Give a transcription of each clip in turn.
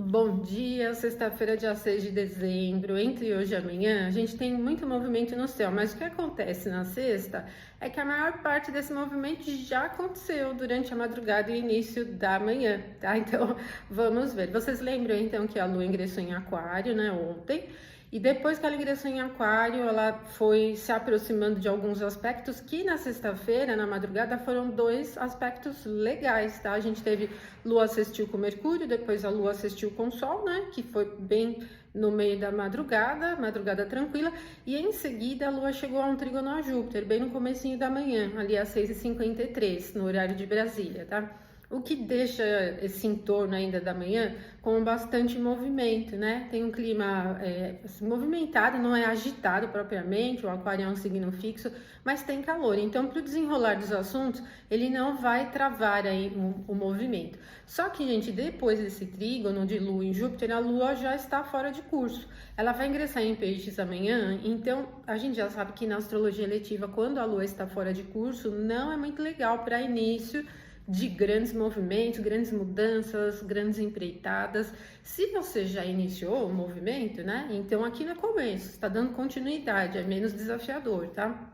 Bom dia, sexta-feira, dia 6 de dezembro. Entre hoje e amanhã, a gente tem muito movimento no céu, mas o que acontece na sexta é que a maior parte desse movimento já aconteceu durante a madrugada e início da manhã, tá? Então, vamos ver. Vocês lembram então que a Lua ingressou em Aquário, né, ontem? E depois que ela ingressou em Aquário, ela foi se aproximando de alguns aspectos que na sexta-feira, na madrugada, foram dois aspectos legais, tá? A gente teve Lua sextil com Mercúrio, depois a Lua sextil com Sol, né? Que foi bem no meio da madrugada, madrugada tranquila, e em seguida a Lua chegou a um trígono a Júpiter, bem no comecinho da manhã, ali às 6h53, no horário de Brasília, tá? O que deixa esse entorno ainda da manhã com bastante movimento, né? Tem um clima assim, movimentado, não é agitado propriamente, o Aquário é um signo fixo, mas tem calor. Então, para o desenrolar dos assuntos, ele não vai travar aí o movimento. Só que, gente, depois desse trígono de Lua em Júpiter, a Lua já está fora de curso. Ela vai ingressar em Peixes amanhã, então a gente já sabe que na astrologia eletiva, quando a Lua está fora de curso, não é muito legal para início de grandes movimentos, grandes mudanças, grandes empreitadas. Se você já iniciou o movimento, né? Então aqui no começo, está dando continuidade, é menos desafiador, tá?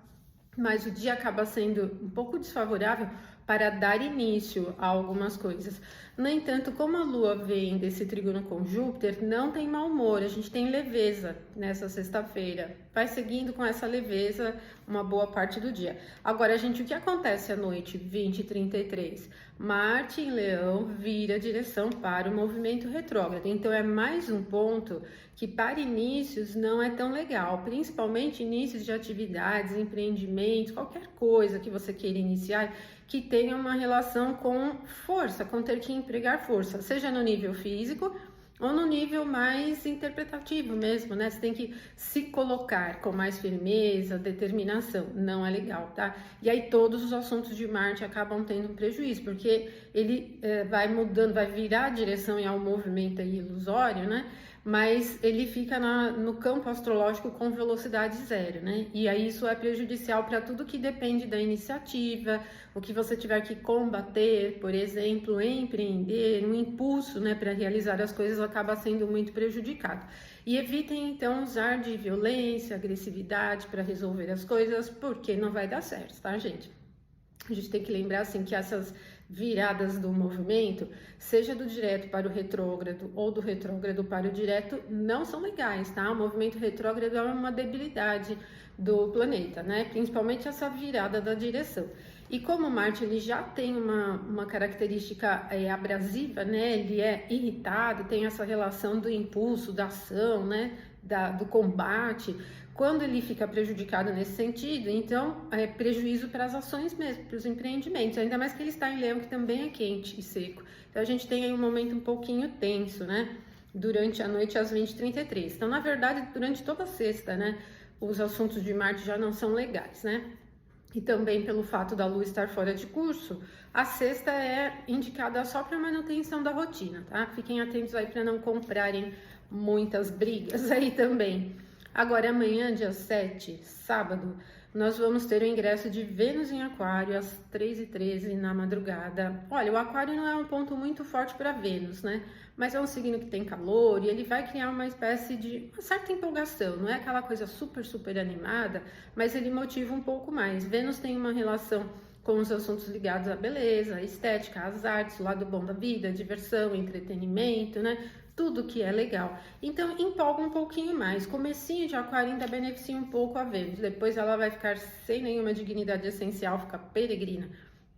Mas o dia acaba sendo um pouco desfavorável para dar início a algumas coisas. No entanto, como a Lua vem desse trígono com Júpiter, não tem mau humor, a gente tem leveza nessa sexta-feira. Vai seguindo com essa leveza uma boa parte do dia. Agora, gente, o que acontece à noite, 20h33? Marte em Leão vira direção para o movimento retrógrado. Então, é mais um ponto que para inícios não é tão legal, principalmente inícios de atividades, empreendimentos, qualquer coisa que você queira iniciar que tenha uma relação com força, com ter que empregar força, seja no nível físico ou no nível mais interpretativo mesmo, né? Você tem que se colocar com mais firmeza, determinação, não é legal, tá? E aí todos os assuntos de Marte acabam tendo um prejuízo, porque ele vai mudando, vai virar a direção e ao movimento aí ilusório, né? Mas ele fica no campo astrológico com velocidade zero, né? E aí isso é prejudicial para tudo que depende da iniciativa, o que você tiver que combater, por exemplo, empreender, um impulso, né, para realizar as coisas acaba sendo muito prejudicado. E evitem então usar de violência, agressividade para resolver as coisas, porque não vai dar certo, tá, gente? A gente tem que lembrar assim que essas viradas do movimento, seja do direto para o retrógrado ou do retrógrado para o direto, não são legais, tá? O movimento retrógrado é uma debilidade do planeta, né? Principalmente essa virada da direção. E como Marte ele já tem uma característica abrasiva, né? Ele é irritado, tem essa relação do impulso, da ação, né? Do combate. Quando ele fica prejudicado nesse sentido, então é prejuízo para as ações mesmo, para os empreendimentos, ainda mais que ele está em Leão, que também é quente e seco. Então a gente tem aí um momento um pouquinho tenso, né? Durante a noite às 20h33. Então, na verdade, durante toda a sexta, né? Os assuntos de Marte já não são legais, né? E também pelo fato da Lua estar fora de curso, a sexta é indicada só para manutenção da rotina, tá? Fiquem atentos aí para não comprarem muitas brigas aí também. Agora, amanhã, dia 7, sábado, nós vamos ter o ingresso de Vênus em Aquário às 3h13 na madrugada. Olha, o Aquário não é um ponto muito forte para Vênus, né? Mas é um signo que tem calor e ele vai criar uma espécie de uma certa empolgação. Não é aquela coisa super animada, mas ele motiva um pouco mais. Vênus tem uma relação com os assuntos ligados à beleza, à estética, às artes, o lado bom da vida, diversão, entretenimento, né? Tudo que é legal. Então, empolga um pouquinho mais. Comecinho de Aquário ainda beneficia um pouco a Vênus. Depois ela vai ficar sem nenhuma dignidade essencial, fica peregrina.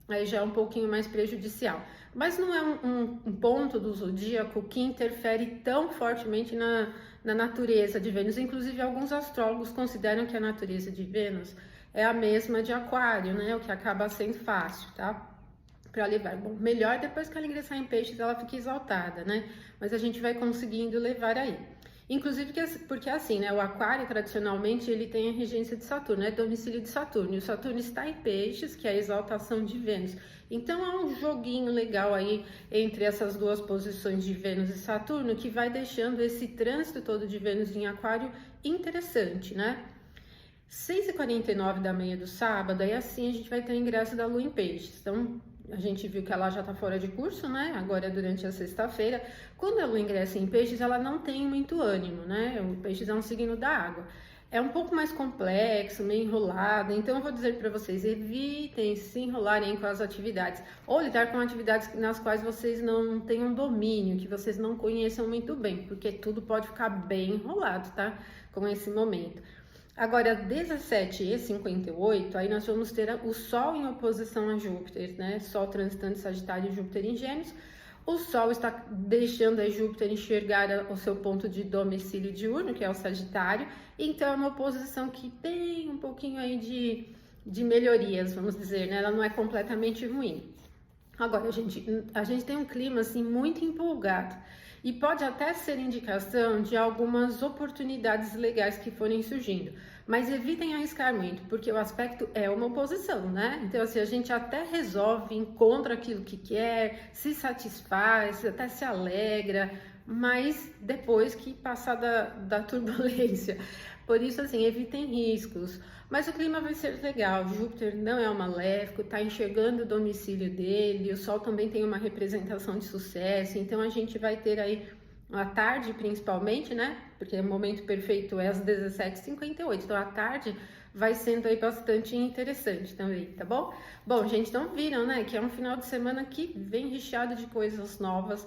Aí já é um pouquinho mais prejudicial. Mas não é um ponto do zodíaco que interfere tão fortemente na natureza de Vênus. Inclusive, alguns astrólogos consideram que a natureza de Vênus é a mesma de Aquário, né? O que acaba sendo fácil, tá? Para levar. Bom, melhor depois que ela ingressar em Peixes, ela fica exaltada, né? Mas a gente vai conseguindo levar aí. Inclusive porque assim, né? O Aquário, tradicionalmente, ele tem a regência de Saturno, é domicílio de Saturno. E o Saturno está em Peixes, que é a exaltação de Vênus. Então, há um joguinho legal aí entre essas duas posições de Vênus e Saturno, que vai deixando esse trânsito todo de Vênus em Aquário interessante, né? 6h49 da manhã do sábado, aí assim a gente vai ter o ingresso da Lua em Peixes. Então, a gente viu que ela já está fora de curso, né? Agora durante a sexta-feira. Quando ela ingressa em peixes, ela não tem muito ânimo, né? O peixes é um signo da água. É um pouco mais complexo, meio enrolado, então eu vou dizer para vocês, evitem se enrolarem com as atividades, ou lidar com atividades nas quais vocês não tenham domínio, que vocês não conheçam muito bem, porque tudo pode ficar bem enrolado, tá? Com esse momento. Agora, 17h58, aí nós vamos ter o Sol em oposição a Júpiter, né? Sol transitando Sagitário e Júpiter em Gêmeos. O Sol está deixando a Júpiter enxergar o seu ponto de domicílio diurno, que é o Sagitário. Então, é uma oposição que tem um pouquinho aí de melhorias, vamos dizer, né? Ela não é completamente ruim. Agora, a gente tem um clima, assim, muito empolgado. E pode até ser indicação de algumas oportunidades legais que forem surgindo. Mas evitem arriscar muito, porque o aspecto é uma oposição, né? Então, assim, a gente até resolve, encontra aquilo que quer, se satisfaz, até se alegra, mas depois que passar da turbulência. Por isso, assim, evitem riscos. Mas o clima vai ser legal. Júpiter não é um maléfico, está enxergando o domicílio dele, o Sol também tem uma representação de sucesso, então a gente vai ter aí à tarde, principalmente, né? Porque o momento perfeito é às 17h58, então à tarde vai sendo aí bastante interessante também, tá bom? Bom, gente, então viram, né? Que é um final de semana que vem recheado de coisas novas.